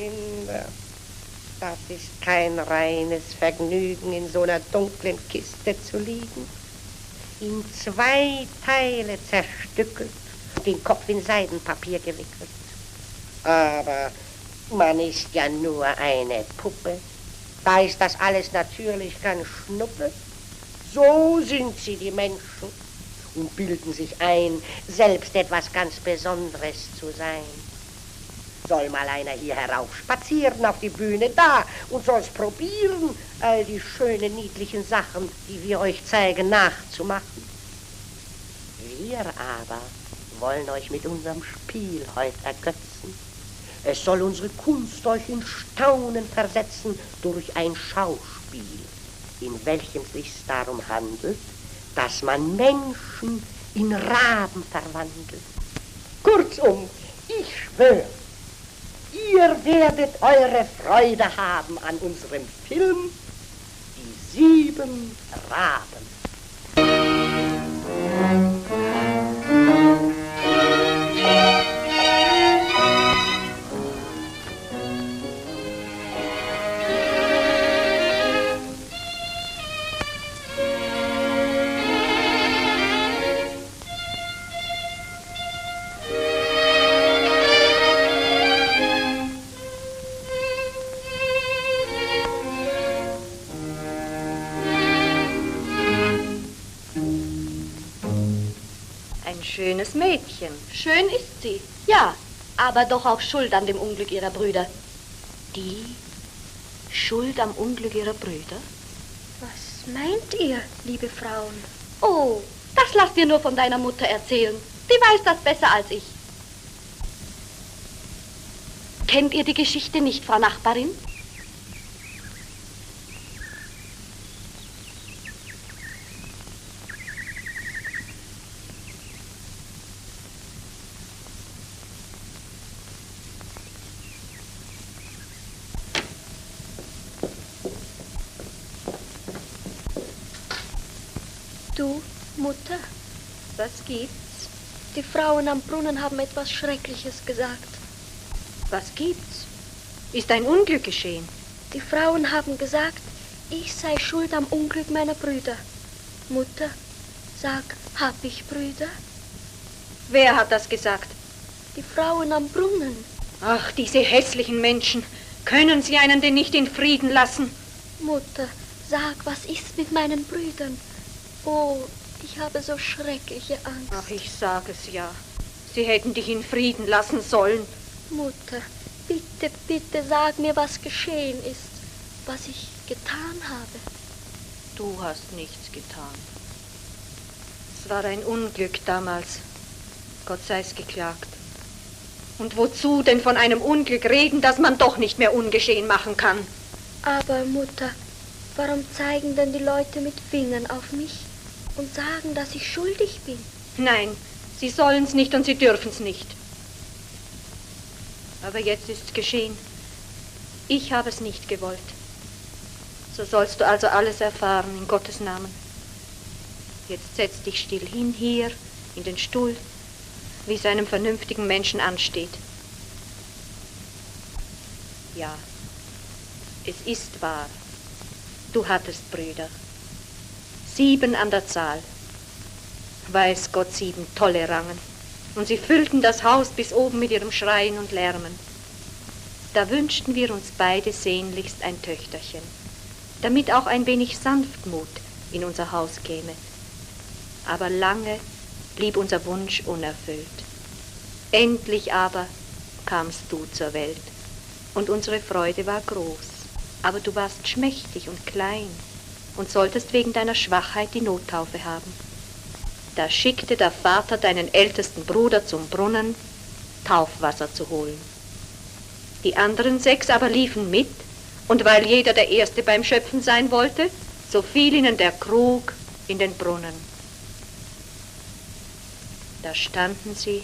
Kinder, das ist kein reines Vergnügen, in so einer dunklen Kiste zu liegen. In 2 Teile zerstückelt, den Kopf in Seidenpapier gewickelt. Aber man ist ja nur eine Puppe. Da ist das alles natürlich ganz Schnuppe. So sind sie, die Menschen, und bilden sich ein, selbst etwas ganz Besonderes zu sein. Soll mal einer hier heraufspazieren auf die Bühne da und soll's probieren, all die schönen, niedlichen Sachen, die wir euch zeigen, nachzumachen. Wir aber wollen euch mit unserem Spiel heute ergötzen. Es soll unsere Kunst euch in Staunen versetzen durch ein Schauspiel, in welchem es sich darum handelt, dass man Menschen in Raben verwandelt. Kurzum, ich schwöre, ihr werdet eure Freude haben an unserem Film Die 7 Raben. Schönes Mädchen. Schön ist sie, ja, aber doch auch schuld an dem Unglück ihrer Brüder. Die schuld am Unglück ihrer Brüder? Was meint ihr, liebe Frauen? Oh, das lass dir nur von deiner Mutter erzählen. Die weiß das besser als ich. Kennt ihr die Geschichte nicht, Frau Nachbarin? Du, Mutter, was gibt's? Die Frauen am Brunnen haben etwas Schreckliches gesagt. Was gibt's? Ist ein Unglück geschehen? Die Frauen haben gesagt, ich sei schuld am Unglück meiner Brüder. Mutter, sag, hab ich Brüder? Wer hat das gesagt? Die Frauen am Brunnen. Ach, diese hässlichen Menschen. Können sie einen denn nicht in Frieden lassen? Mutter, sag, was ist mit meinen Brüdern? Oh, ich habe so schreckliche Angst. Ach, ich sage es ja. Sie hätten dich in Frieden lassen sollen. Mutter, bitte, bitte sag mir, was geschehen ist, was ich getan habe. Du hast nichts getan. Es war ein Unglück damals. Gott sei's geklagt. Und wozu denn von einem Unglück reden, das man doch nicht mehr ungeschehen machen kann? Aber Mutter, warum zeigen denn die Leute mit Fingern auf mich und sagen, dass ich schuldig bin? Nein, sie sollen's nicht und sie dürfen's nicht. Aber jetzt ist's geschehen. Ich habe es nicht gewollt. So sollst du also alles erfahren in Gottes Namen. Jetzt setz dich still hin hier in den Stuhl, wie es einem vernünftigen Menschen ansteht. Ja, es ist wahr. Du hattest Brüder. 7 an der Zahl. Weiß Gott, 7 tolle Rangen. Und sie füllten das Haus bis oben mit ihrem Schreien und Lärmen. Da wünschten wir uns beide sehnlichst ein Töchterchen, damit auch ein wenig Sanftmut in unser Haus käme. Aber lange blieb unser Wunsch unerfüllt. Endlich aber kamst du zur Welt und unsere Freude war groß. Aber du warst schmächtig und klein und solltest wegen deiner Schwachheit die Nottaufe haben. Da schickte der Vater deinen ältesten Bruder zum Brunnen, Taufwasser zu holen. Die anderen 6 aber liefen mit, und weil jeder der Erste beim Schöpfen sein wollte, so fiel ihnen der Krug in den Brunnen. Da standen sie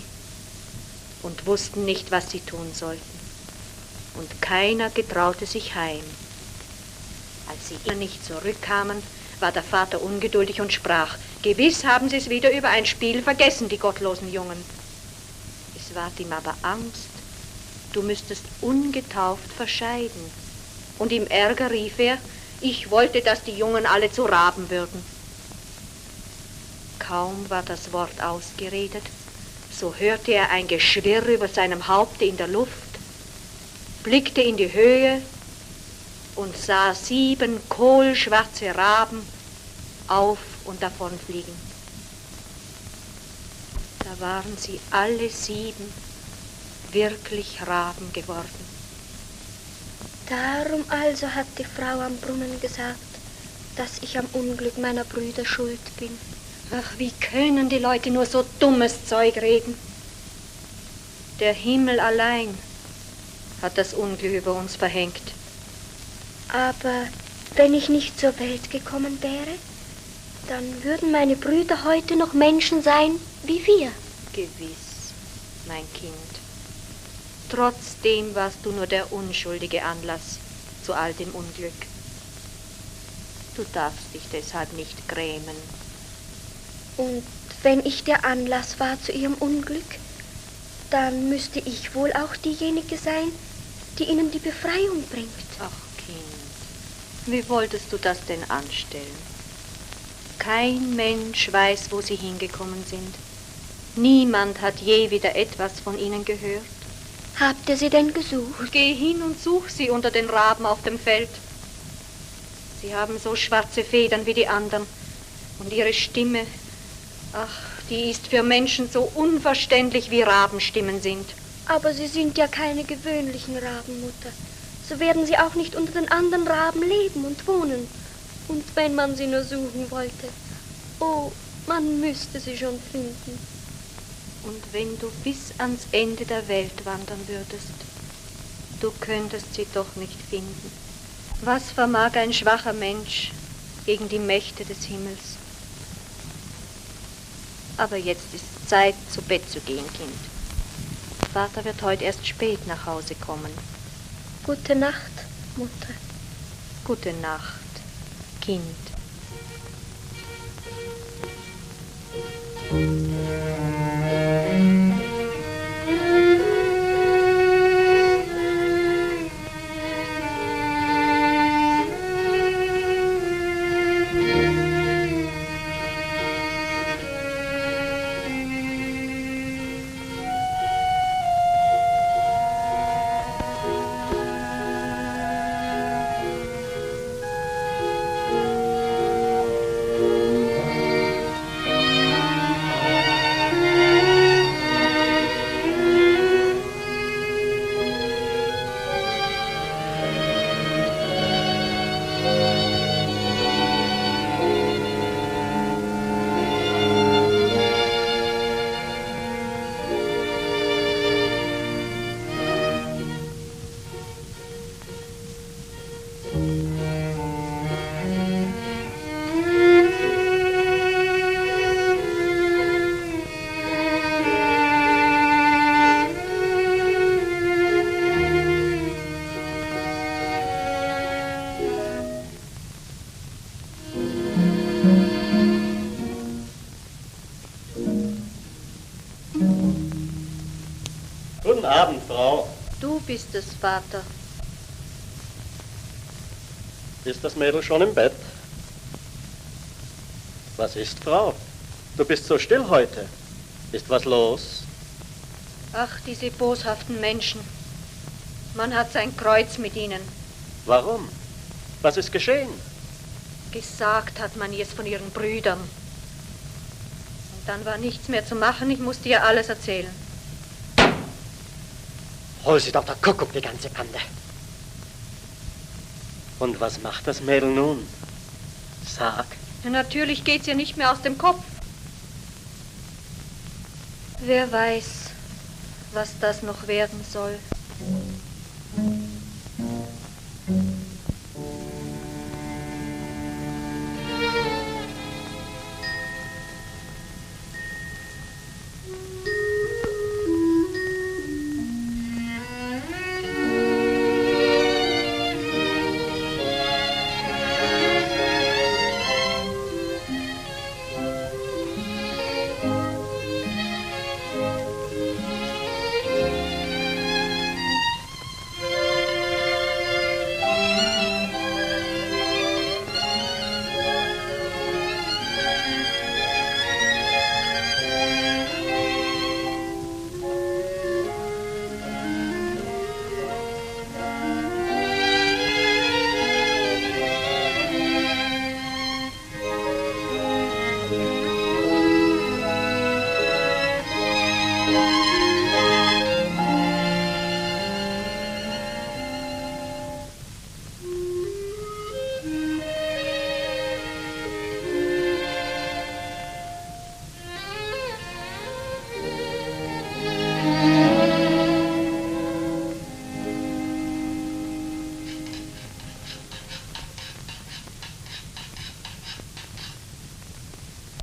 und wussten nicht, was sie tun sollten. Und keiner getraute sich heim. Als sie nicht zurückkamen, war der Vater ungeduldig und sprach, gewiss haben sie es wieder über ein Spiel vergessen, die gottlosen Jungen. Es ward ihm aber Angst du müsstest ungetauft verscheiden. Und im Ärger rief er, ich wollte, dass die Jungen alle zu Raben würden. Kaum war das Wort ausgeredet, so hörte er ein Geschwirr über seinem Haupte in der Luft, blickte in die Höhe und sah 7 kohlschwarze Raben auf und davonfliegen. Da waren sie alle 7 wirklich Raben geworden. Darum also hat die Frau am Brunnen gesagt, dass ich am Unglück meiner Brüder schuld bin. Ach, wie können die Leute nur so dummes Zeug reden? Der Himmel allein hat das Unglück über uns verhängt. Aber wenn ich nicht zur Welt gekommen wäre, dann würden meine Brüder heute noch Menschen sein wie wir. Gewiss, mein Kind. Trotzdem warst du nur der unschuldige Anlass zu all dem Unglück. Du darfst dich deshalb nicht grämen. Und wenn ich der Anlass war zu ihrem Unglück, dann müsste ich wohl auch diejenige sein, die ihnen die Befreiung bringt. Ach, Kind, wie wolltest du das denn anstellen? Kein Mensch weiß, wo sie hingekommen sind. Niemand hat je wieder etwas von ihnen gehört. Habt ihr sie denn gesucht? Geh hin und such sie unter den Raben auf dem Feld. Sie haben so schwarze Federn wie die anderen. Und ihre Stimme, ach, die ist für Menschen so unverständlich, wie Rabenstimmen sind. Aber sie sind ja keine gewöhnlichen Raben, Mutter. So werden sie auch nicht unter den anderen Raben leben und wohnen. Und wenn man sie nur suchen wollte, oh, man müsste sie schon finden. Und wenn du bis ans Ende der Welt wandern würdest, du könntest sie doch nicht finden. Was vermag ein schwacher Mensch gegen die Mächte des Himmels? Aber jetzt ist Zeit, zu Bett zu gehen, Kind. Vater wird heute erst spät nach Hause kommen. Gute Nacht, Mutter. Gute Nacht, Kind. Guten Abend, Frau. Du bist es, Vater. Ist das Mädel schon im Bett? Was ist, Frau? Du bist so still heute. Ist was los? Ach, diese boshaften Menschen. Man hat sein Kreuz mit ihnen. Warum? Was ist geschehen? Gesagt hat man es von ihren Brüdern. Und dann war nichts mehr zu machen, ich musste ihr alles erzählen. Hol sie doch der Kuckuck, die ganze Bande. Und was macht das Mädel nun? Sag. Ja, natürlich geht's ihr nicht mehr aus dem Kopf. Wer weiß, was das noch werden soll.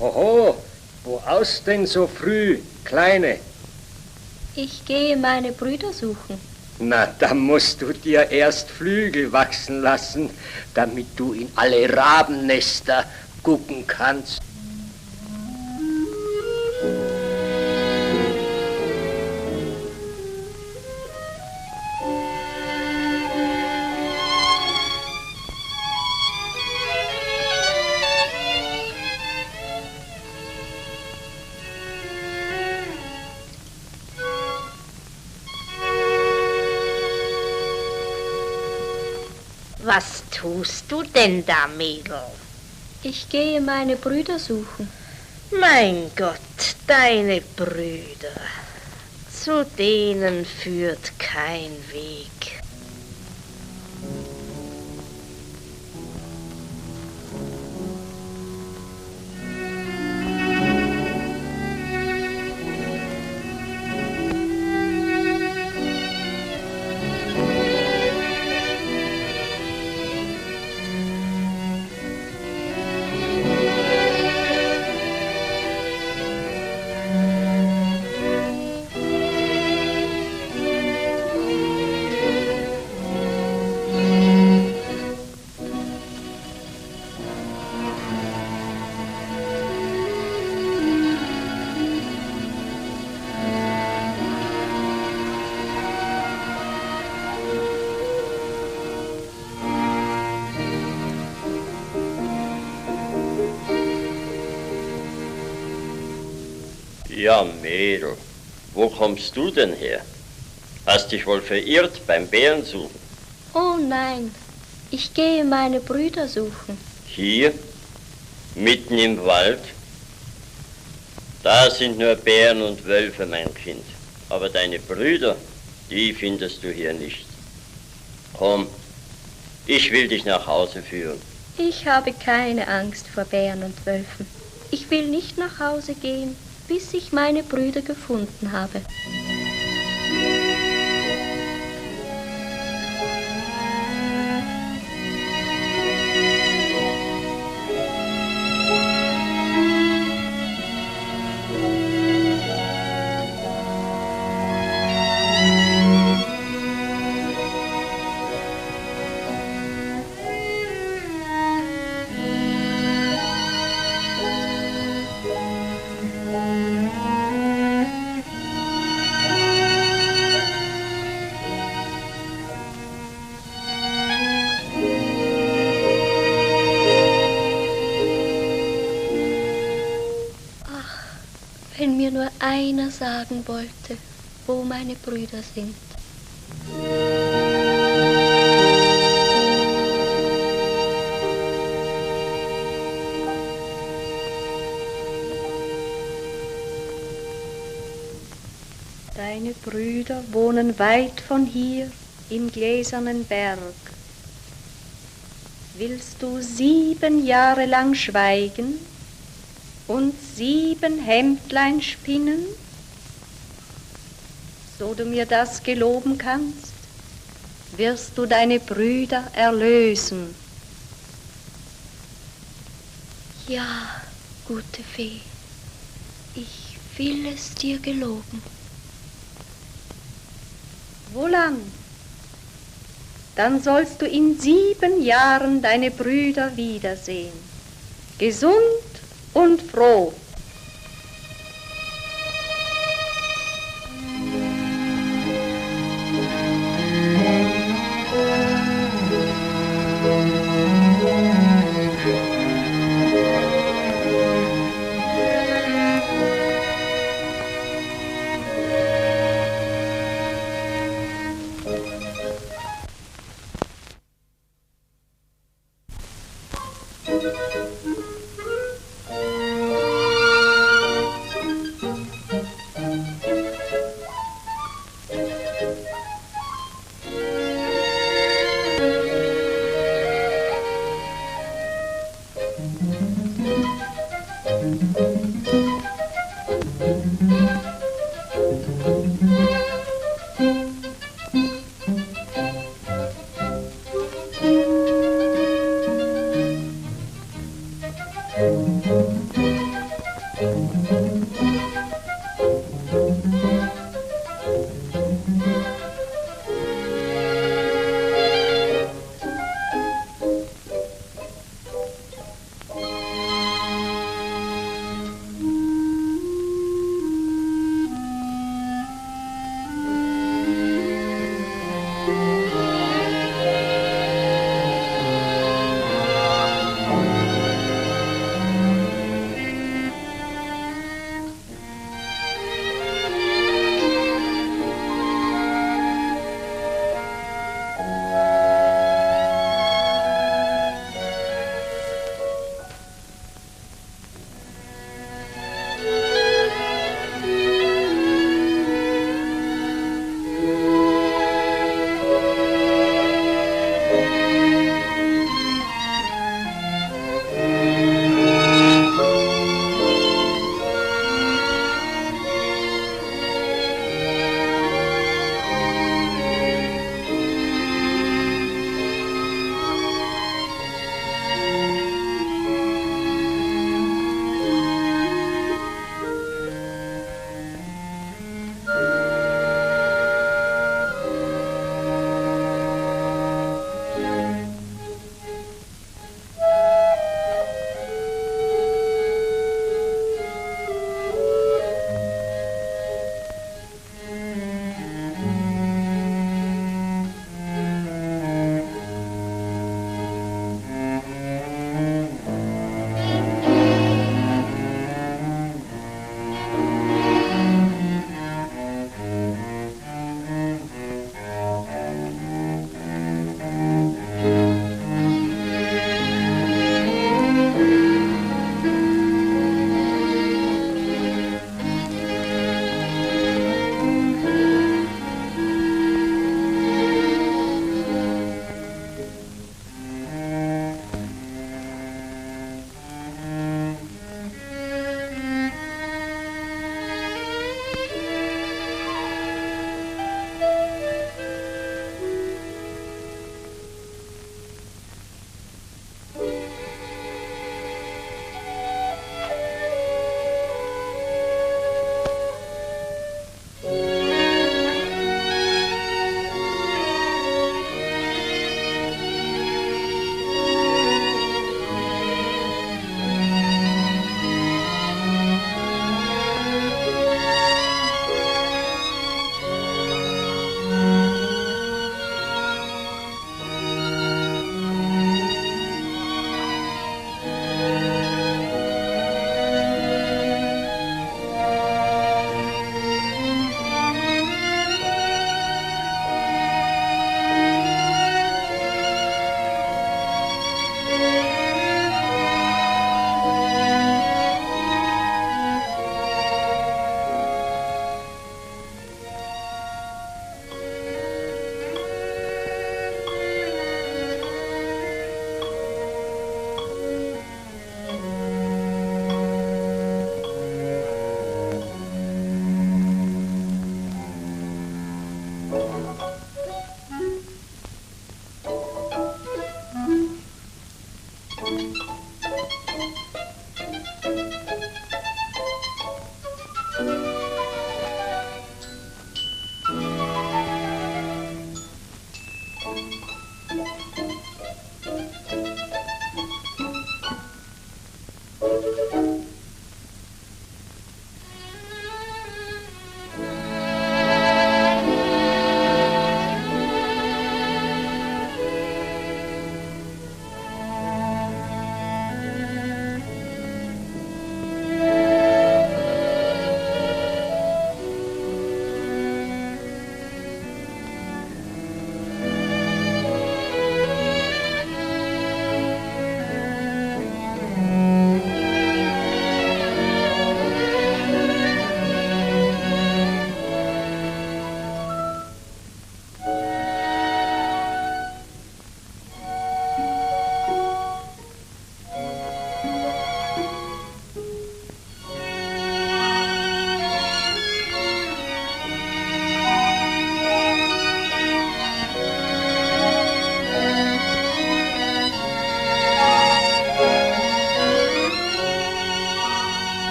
Oho, wo aus denn so früh, Kleine? Ich gehe meine Brüder suchen. Na, da musst du dir erst Flügel wachsen lassen, damit du in alle Rabennester gucken kannst. Was tust du denn da, Mädel? Ich gehe meine Brüder suchen. Mein Gott, deine Brüder. Zu denen führt kein Weg. Ja, Mädel, wo kommst du denn her? Hast dich wohl verirrt beim Bärensuchen? Oh nein, ich gehe meine Brüder suchen. Hier? Mitten im Wald? Da sind nur Bären und Wölfe, mein Kind. Aber deine Brüder, die findest du hier nicht. Komm, ich will dich nach Hause führen. Ich habe keine Angst vor Bären und Wölfen. Ich will nicht nach Hause gehen, bis ich meine Brüder gefunden habe. Wenn mir nur einer sagen wollte, wo meine Brüder sind. Deine Brüder wohnen weit von hier im gläsernen Berg. Willst du 7 Jahre lang schweigen und 7 Hemdlein spinnen, so du mir das geloben kannst, wirst du deine Brüder erlösen. Ja, gute Fee, ich will es dir geloben. Wohlan, dann sollst du in 7 Jahren deine Brüder wiedersehen, gesund und froh.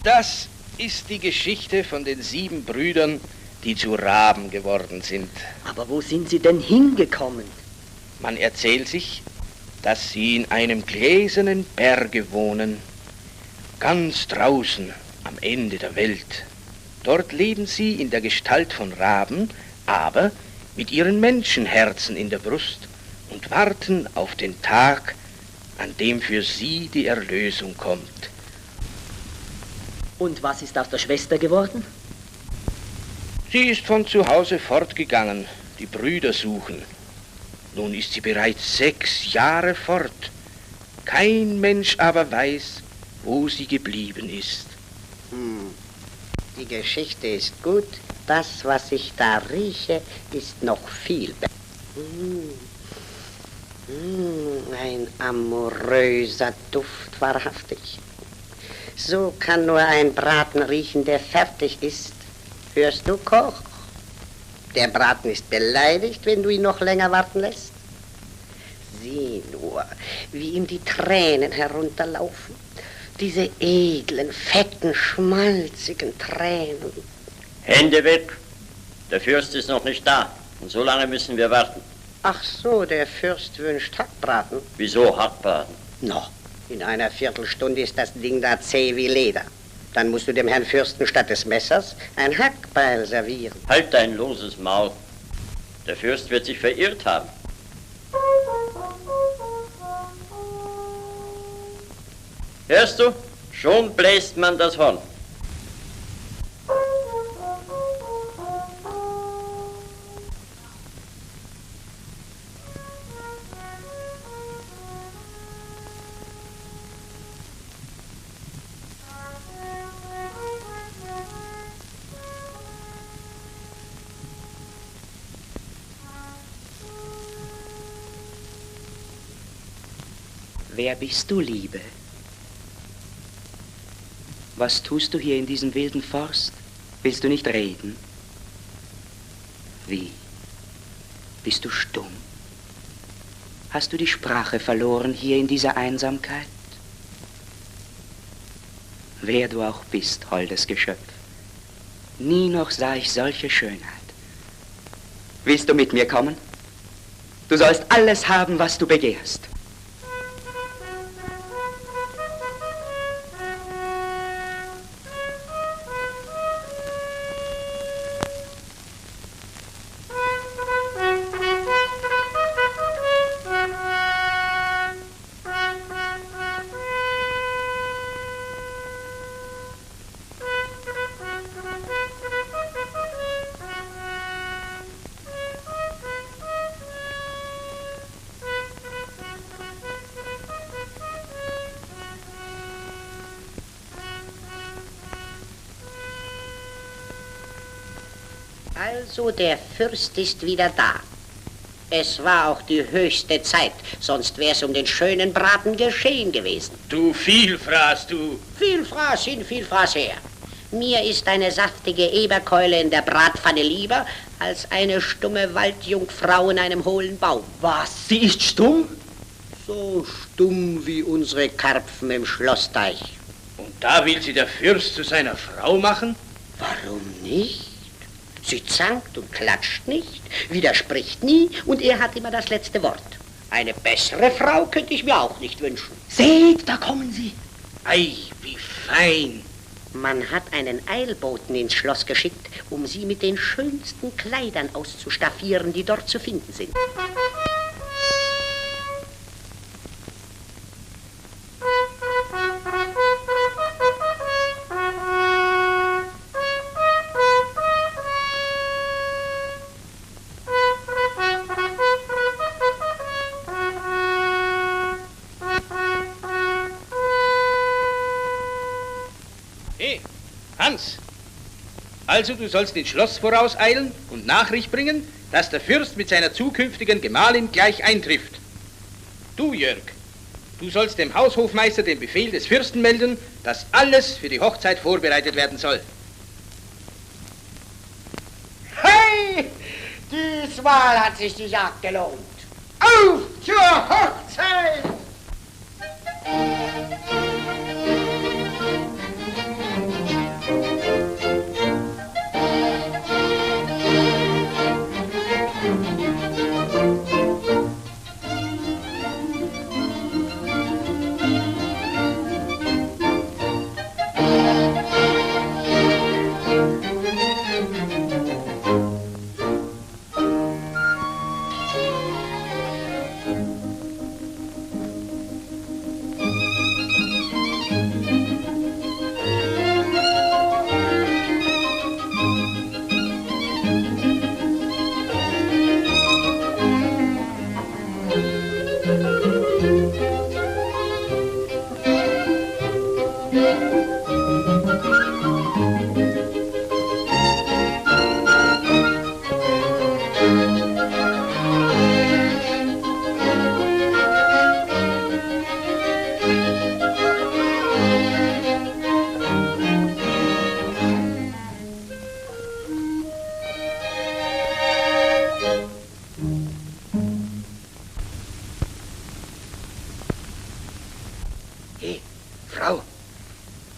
Das ist die Geschichte von den 7 Brüdern, die zu Raben geworden sind. Aber wo sind sie denn hingekommen? Man erzählt sich, dass sie in einem gläsernen Berge wohnen, ganz draußen am Ende der Welt. Dort leben sie in der Gestalt von Raben, aber mit ihren Menschenherzen in der Brust und warten auf den Tag, an dem für sie die Erlösung kommt. Und was ist aus der Schwester geworden? Sie ist von zu Hause fortgegangen, die Brüder suchen. Nun ist sie bereits 6 Jahre fort. Kein Mensch aber weiß, wo sie geblieben ist. Die Geschichte ist gut. Das, was ich da rieche, ist noch viel besser. Ein amoröser Duft, wahrhaftig. So kann nur ein Braten riechen, der fertig ist. Hörst du, Koch? Der Braten ist beleidigt, wenn du ihn noch länger warten lässt. Sieh nur, wie ihm die Tränen herunterlaufen. Diese edlen, fetten, schmalzigen Tränen. Hände weg! Der Fürst ist noch nicht da. Und so lange müssen wir warten. Ach so, der Fürst wünscht Hackbraten. Wieso Hackbraten? No, in einer Viertelstunde ist das Ding da zäh wie Leder. Dann musst du dem Herrn Fürsten statt des Messers ein Hackbeil servieren. Halt dein loses Maul. Der Fürst wird sich verirrt haben. Hörst du? Schon bläst man das Horn. Wer bist du, Liebe? Was tust du hier in diesem wilden Forst? Willst du nicht reden? Wie? Bist du stumm? Hast du die Sprache verloren hier in dieser Einsamkeit? Wer du auch bist, holdes Geschöpf, nie noch sah ich solche Schönheit. Willst du mit mir kommen? Du sollst alles haben, was du begehrst. Also, der Fürst ist wieder da. Es war auch die höchste Zeit, sonst wär's um den schönen Braten geschehen gewesen. Du Vielfraß, du! Viel Fraß hin, viel Fraß her. Mir ist eine saftige Eberkeule in der Bratpfanne lieber, als eine stumme Waldjungfrau in einem hohlen Baum. Was? Sie ist stumm? So stumm wie unsere Karpfen im Schlossteich. Und da will sie der Fürst zu seiner Frau machen? Warum nicht? Sie zankt und klatscht nicht, widerspricht nie und er hat immer das letzte Wort. Eine bessere Frau könnte ich mir auch nicht wünschen. Seht, da kommen sie. Ei, wie fein. Man hat einen Eilboten ins Schloss geschickt, um sie mit den schönsten Kleidern auszustaffieren, die dort zu finden sind. Hans, also du sollst ins Schloss vorauseilen und Nachricht bringen, dass der Fürst mit seiner zukünftigen Gemahlin gleich eintrifft. Du, Jörg, du sollst dem Haushofmeister den Befehl des Fürsten melden, dass alles für die Hochzeit vorbereitet werden soll. Hey, diesmal hat sich die Jagd gelohnt. Auf zur Hochzeit!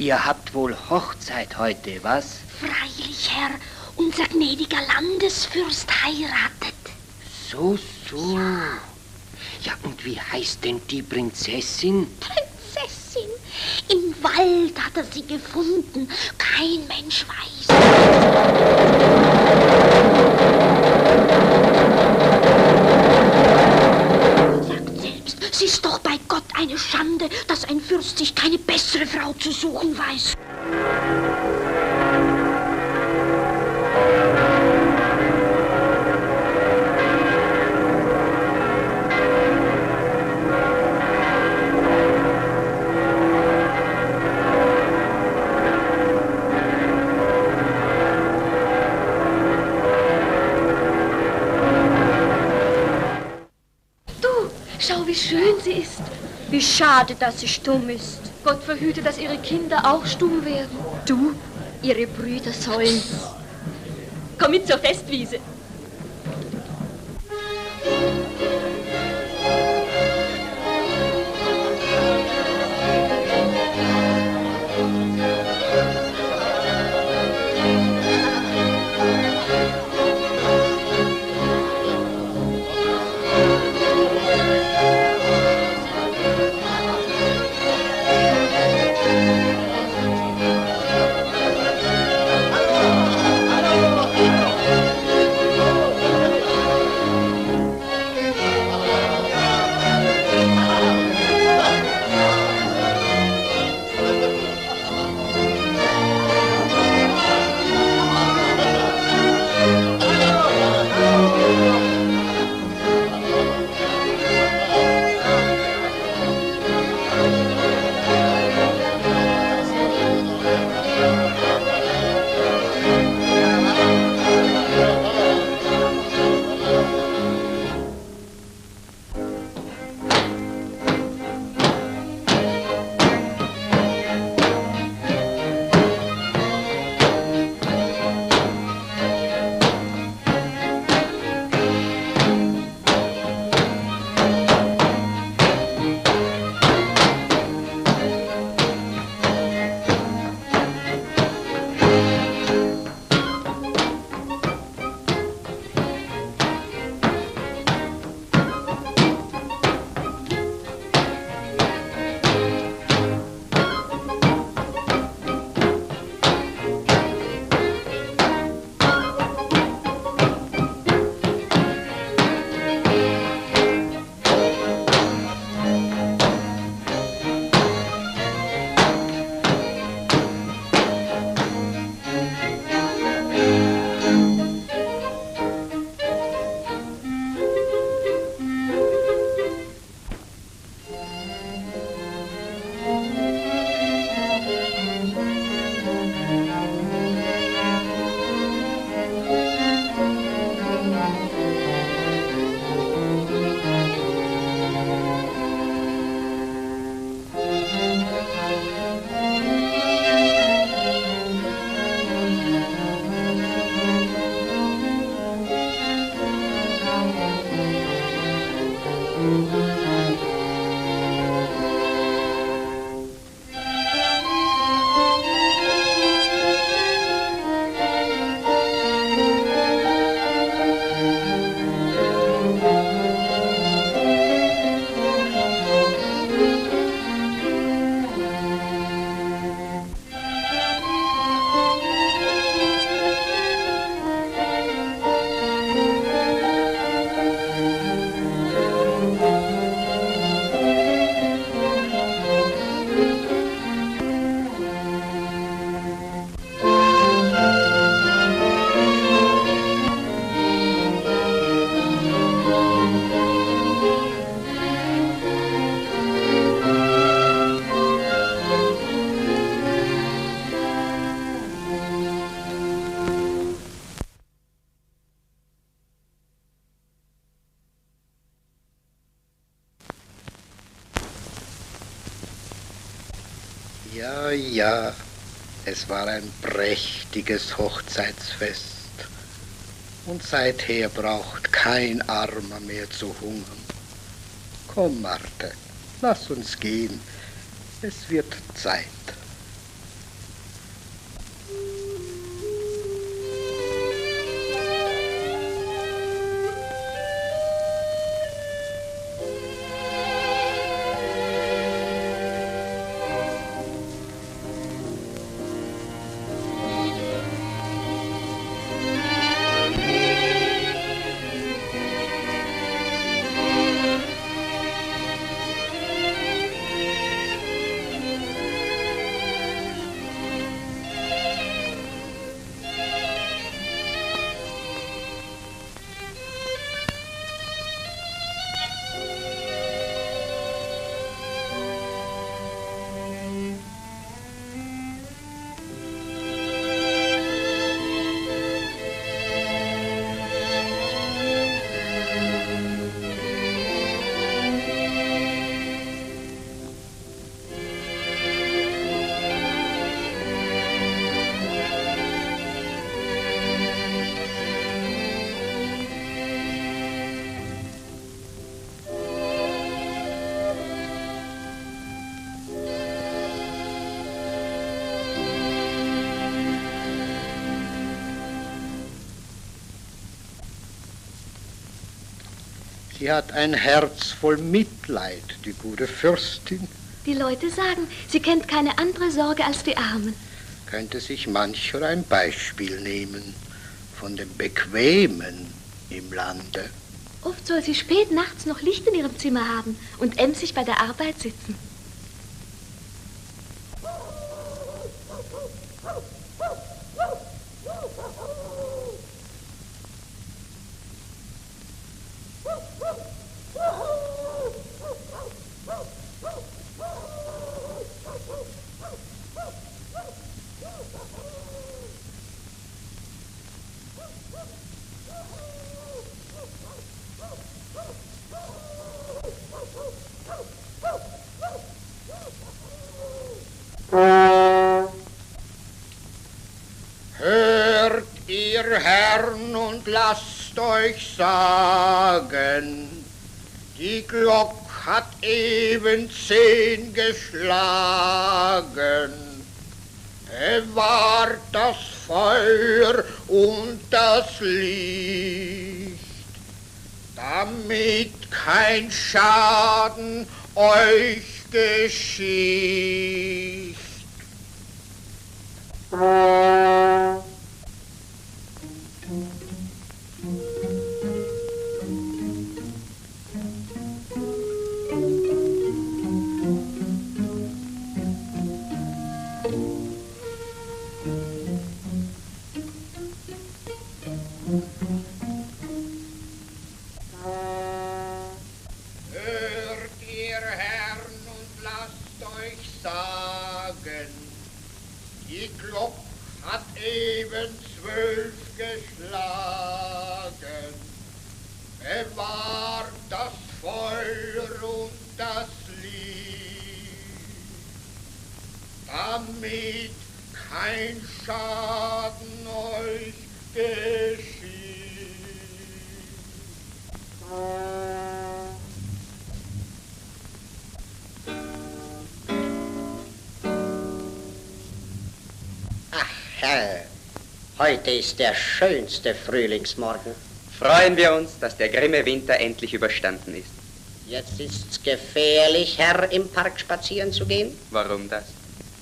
Ihr habt wohl Hochzeit heute, was? Freilich, Herr, unser gnädiger Landesfürst heiratet. So. Ja, und wie heißt denn die Prinzessin? Prinzessin? Im Wald hat er sie gefunden. Kein Mensch weiß. Sagt selbst, es ist doch bei Gott eine Schande, dass ein Fürst sich keine bessere Frau zu suchen weiß. Schau, wie schön sie ist. Wie schade, dass sie stumm ist. Gott verhüte, dass ihre Kinder auch stumm werden. Du, ihre Brüder sollen. Komm mit zur Festwiese. Ja, es war ein prächtiges Hochzeitsfest. Und seither braucht kein Armer mehr zu hungern. Komm, Marthe, lass uns gehen. Es wird Zeit. Die hat ein Herz voll Mitleid, die gute Fürstin. Die Leute sagen, sie kennt keine andere Sorge als die Armen. Könnte sich mancher ein Beispiel nehmen von dem Bequemen im Lande. Oft soll sie spät nachts noch Licht in ihrem Zimmer haben und emsig bei der Arbeit sitzen. Hört ihr Herren und lasst euch sagen, die Glock hat eben 10 geschlagen. Bewahrt das Feuer und das Licht, damit kein Schaden euch geschieht. Hört ihr Herren und lasst euch sagen, die Glock hat eben 12 geschlagen. Bewahrt das Feuer und das Licht, damit kein Schaden euch geschieht. Herr, heute ist der schönste Frühlingsmorgen. Freuen wir uns, dass der grimme Winter endlich überstanden ist. Jetzt ist's gefährlich, Herr, im Park spazieren zu gehen, Warum das?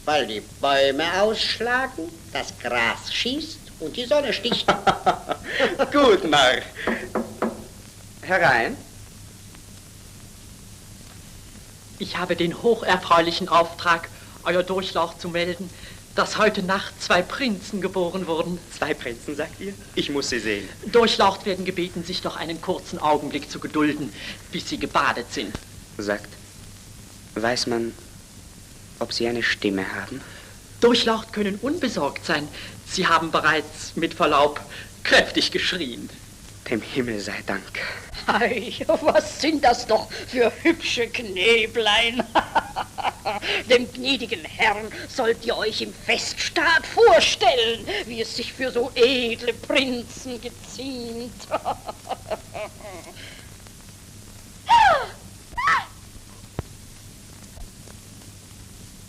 weil die Bäume ausschlagen, das Gras schießt und die Sonne sticht. Gut, Narr. Herein. Ich habe den hocherfreulichen Auftrag, Euer Durchlaucht zu melden, dass heute Nacht 2 Prinzen geboren wurden. 2 Prinzen, sagt ihr? Ich muss sie sehen. Durchlaucht werden gebeten, sich noch einen kurzen Augenblick zu gedulden, bis sie gebadet sind. Sagt, weiß man, ob sie eine Stimme haben? Durchlaucht können unbesorgt sein. Sie haben bereits, mit Verlaub, kräftig geschrien. Dem Himmel sei Dank. Ei, was sind das doch für hübsche Knäblein? Dem gnädigen Herrn sollt ihr euch im Feststaat vorstellen, wie es sich für so edle Prinzen geziemt.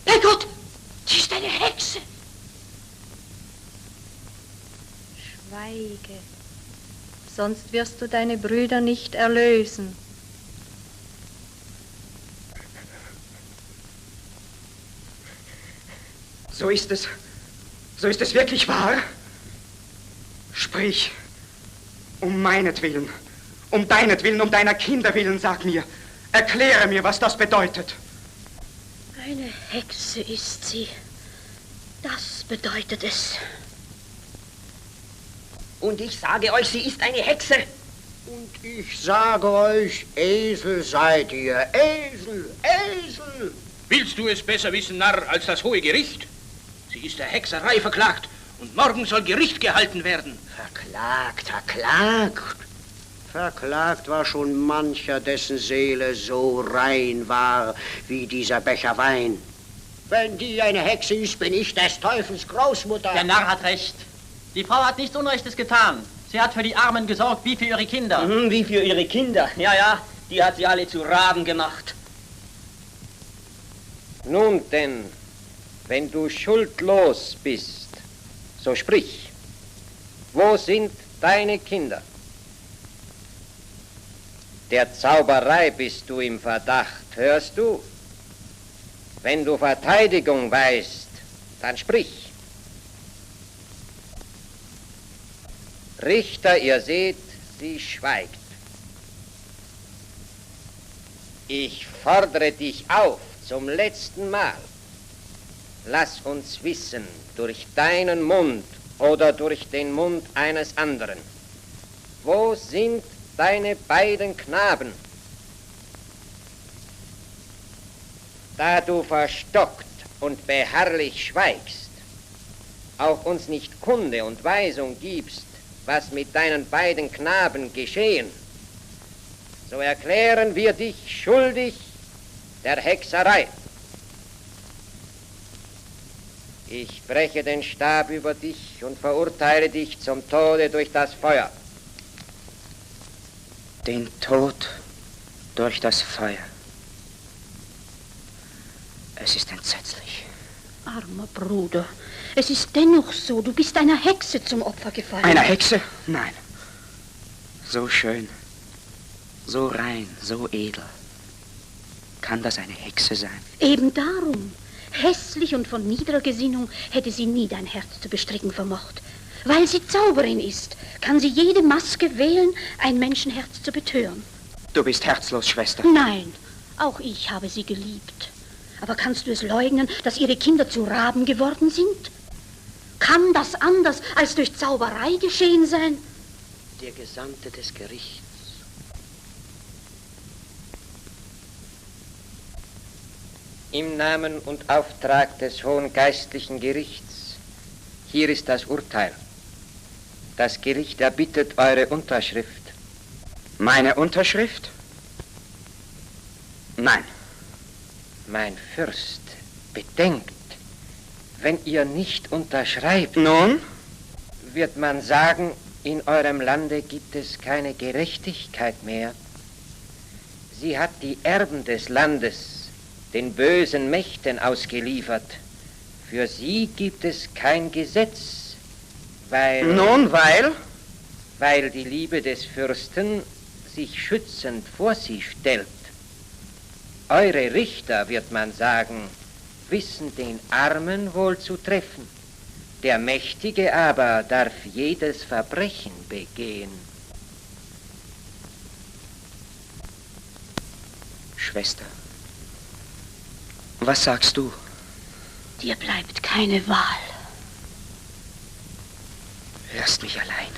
Herrgott, sie ist eine Hexe. Schweige, sonst wirst du deine Brüder nicht erlösen. So ist es wirklich wahr? Sprich, um meinetwillen, um deinetwillen, um deiner Kinder willen, sag mir, erkläre mir, was das bedeutet. Eine Hexe ist sie. Das bedeutet es. Und ich sage euch, sie ist eine Hexe. Und ich sage euch, Esel seid ihr. Esel, Esel. Willst du es besser wissen, Narr, als das Hohe Gericht? Sie ist der Hexerei verklagt und morgen soll Gericht gehalten werden. Verklagt, verklagt. Verklagt war schon mancher, dessen Seele so rein war wie dieser Becher Wein. Wenn die eine Hexe ist, bin ich des Teufels Großmutter. Der Narr hat recht. Die Frau hat nichts Unrechtes getan. Sie hat für die Armen gesorgt, wie für ihre Kinder. Wie für ihre Kinder. Ja, ja, die hat sie alle zu Raben gemacht. Nun denn, wenn du schuldlos bist, so sprich, wo sind deine Kinder? Der Zauberei bist du im Verdacht, hörst du? Wenn du Verteidigung weißt, dann sprich. Richter, ihr seht, sie schweigt. Ich fordere dich auf zum letzten Mal. Lass uns wissen, durch deinen Mund oder durch den Mund eines anderen, wo sind deine beiden Knaben? Da du verstockt und beharrlich schweigst, auch uns nicht Kunde und Weisung gibst, was mit deinen beiden Knaben geschehen, so erklären wir dich schuldig der Hexerei. Ich breche den Stab über dich und verurteile dich zum Tode durch das Feuer. Den Tod durch das Feuer. Es ist entsetzlich. Armer Bruder, es ist dennoch so, du bist einer Hexe zum Opfer gefallen. Einer Hexe? Nein. So schön, so rein, so edel. Kann das eine Hexe sein? Eben darum. Hässlich und von niederer Gesinnung hätte sie nie dein Herz zu bestricken vermocht. Weil sie Zauberin ist, kann sie jede Maske wählen, ein Menschenherz zu betören. Du bist herzlos, Schwester. Nein, auch ich habe sie geliebt. Aber kannst du es leugnen, dass ihre Kinder zu Raben geworden sind? Kann das anders als durch Zauberei geschehen sein? Der Gesandte des Gerichts. Im Namen und Auftrag des Hohen Geistlichen Gerichts, hier ist das Urteil. Das Gericht erbittet eure Unterschrift. Meine Unterschrift? Nein. Mein Fürst, bedenkt, wenn ihr nicht unterschreibt, nun, wird man sagen, in eurem Lande gibt es keine Gerechtigkeit mehr. Sie hat die Erben des Landes den bösen Mächten ausgeliefert. Für sie gibt es kein Gesetz, weil... Nun, weil? Weil die Liebe des Fürsten sich schützend vor sie stellt. Eure Richter, wird man sagen, wissen den Armen wohl zu treffen. Der Mächtige aber darf jedes Verbrechen begehen. Schwester, was sagst du? Dir bleibt keine Wahl. Lasst mich allein.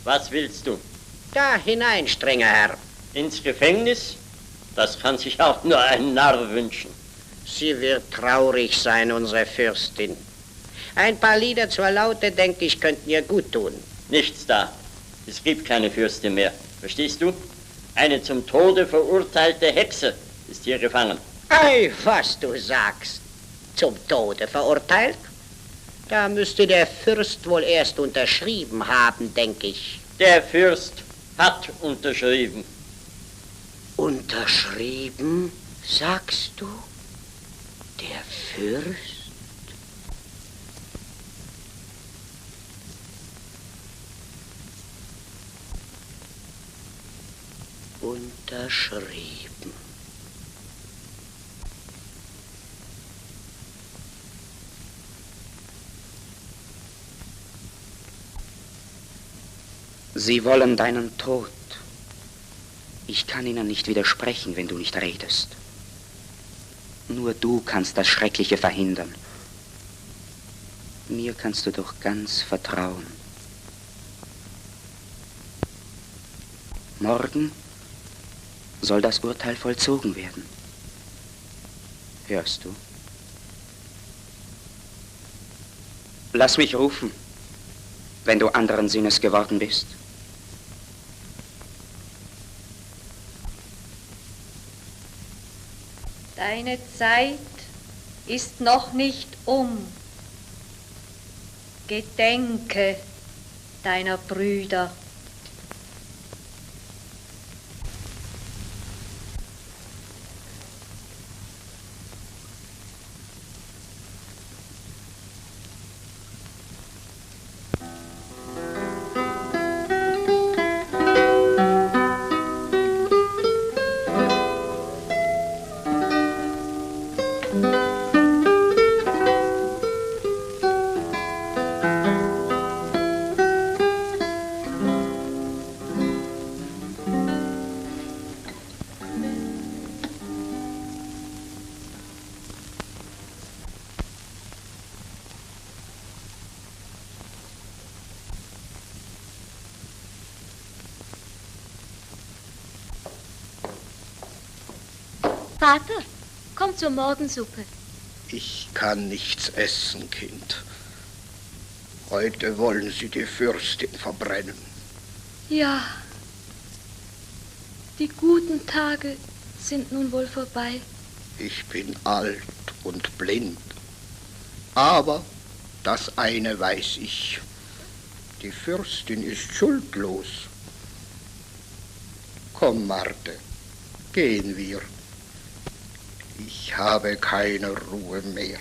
Was willst du? Da hinein, strenger Herr. Ins Gefängnis? Das kann sich auch nur ein Narr wünschen. Sie wird traurig sein, unsere Fürstin. Ein paar Lieder zur Laute, denke ich, könnten ihr gut tun. Nichts da. Es gibt keine Fürstin mehr. Verstehst du? Eine zum Tode verurteilte Hexe ist hier gefangen. Ei, was du sagst. Zum Tode verurteilt? Da müsste der Fürst wohl erst unterschrieben haben, denke ich. Der Fürst hat unterschrieben. Unterschrieben, sagst du? Der Fürst? Unterschrieben. Sie wollen deinen Tod. Ich kann ihnen nicht widersprechen, wenn du nicht redest. Nur du kannst das Schreckliche verhindern. Mir kannst du doch ganz vertrauen. Morgen soll das Urteil vollzogen werden. Hörst du? Lass mich rufen, wenn du anderen Sinnes geworden bist. Deine Zeit ist noch nicht um. Gedenke deiner Brüder. Vater, komm zur Morgensuppe. Ich kann nichts essen, Kind. Heute wollen sie die Fürstin verbrennen. Ja, die guten Tage sind nun wohl vorbei. Ich bin alt und blind. Aber das eine weiß ich. Die Fürstin ist schuldlos. Komm, Marte, gehen wir. Ich habe keine Ruhe mehr.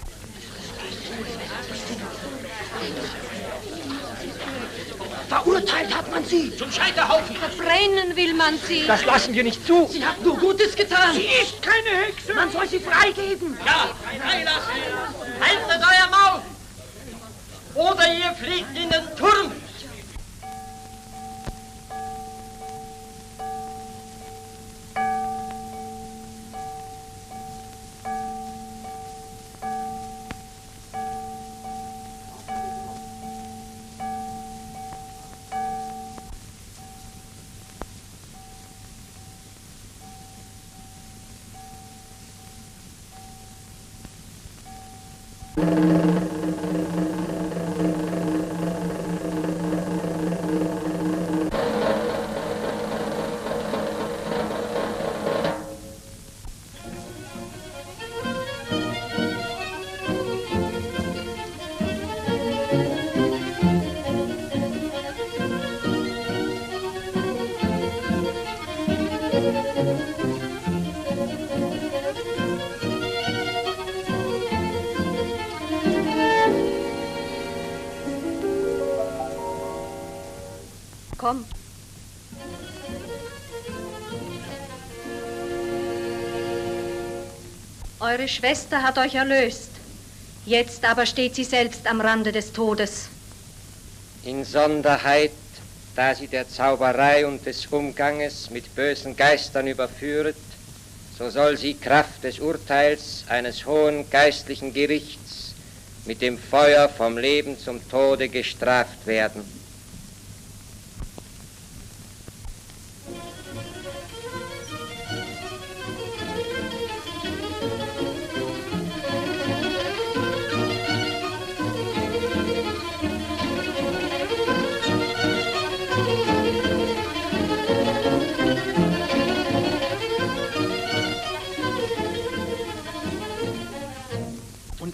Verurteilt hat man sie. Zum Scheiterhaufen. Verbrennen will man sie. Das lassen wir nicht zu. Sie hat nur Gutes getan. Sie ist keine Hexe. Man soll sie freigeben. Ja, freilassen. Haltet euer Maul. Oder ihr fliegt in den Turm. Komm. Eure Schwester hat euch erlöst. Jetzt aber steht sie selbst am Rande des Todes. Insonderheit, da sie der Zauberei und des Umganges mit bösen Geistern überführet, so soll sie Kraft des Urteils eines hohen geistlichen Gerichts mit dem Feuer vom Leben zum Tode gestraft werden.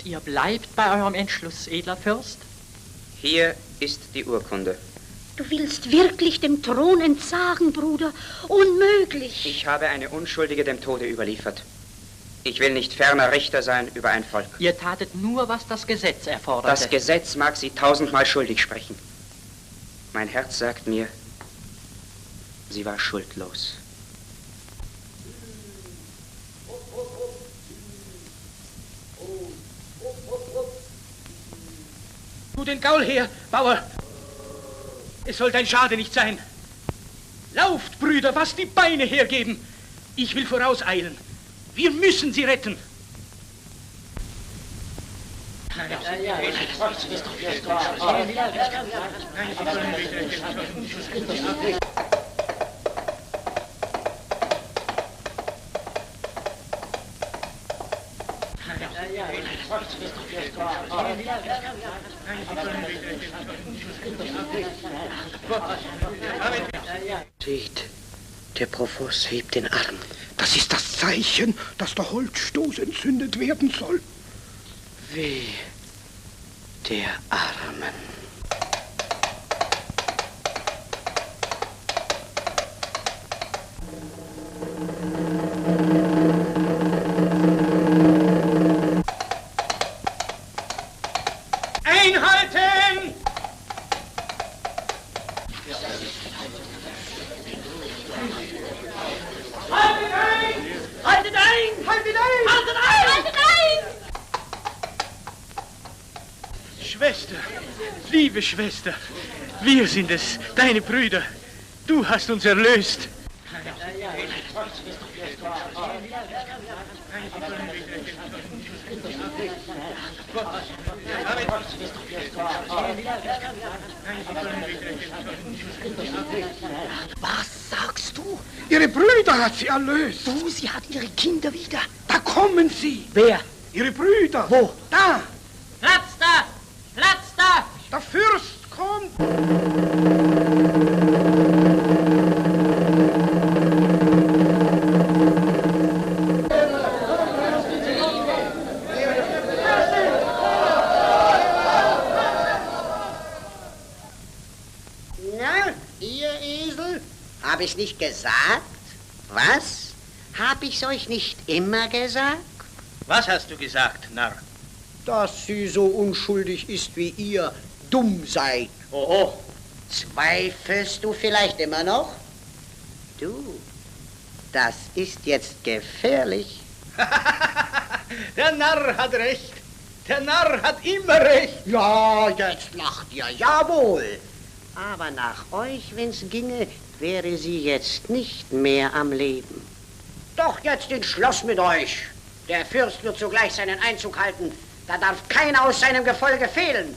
Ihr bleibt bei eurem Entschluss, edler Fürst? Hier ist die Urkunde. Du willst wirklich dem Thron entsagen, Bruder? Unmöglich. Ich habe eine Unschuldige dem Tode überliefert. Ich will nicht ferner Richter sein über ein Volk. Ihr tatet nur, was das Gesetz erforderte. Das Gesetz mag sie 1000-mal schuldig sprechen. Mein Herz sagt mir, sie war schuldlos. Tu den Gaul her, Bauer. Es soll dein Schade nicht sein. Lauft, Brüder, was die Beine hergeben. Ich will vorauseilen. Wir müssen sie retten. Seht, der Provost hebt den Arm. Das ist das Zeichen, dass der Holzstoß entzündet werden soll. Weh, der Armen. Einhalten! Haltet ein! Haltet ein! Haltet ein! Haltet ein! Haltet ein! Schwester, liebe Schwester, wir sind es, deine Brüder. Du hast uns erlöst. Was sagst du? Ihre Brüder hat sie erlöst. Du, sie hat ihre Kinder wieder. Da kommen sie. Wer? Ihre Brüder. Wo? Da. Platz da! Platz da! Der Fürst kommt. Na, ihr Esel? Hab ich's nicht gesagt? Was? Hab ich's euch nicht immer gesagt? Was hast du gesagt, Narr? Dass sie so unschuldig ist wie ihr, dumm seid. Oho. Zweifelst du vielleicht immer noch? Du, das ist jetzt gefährlich. Der Narr hat recht. Der Narr hat immer recht. Ja, jetzt lacht ihr, jawohl. Aber nach euch, wenn's ginge, wäre sie jetzt nicht mehr am Leben. Doch jetzt ins Schloss mit euch. Der Fürst wird sogleich seinen Einzug halten. Da darf keiner aus seinem Gefolge fehlen.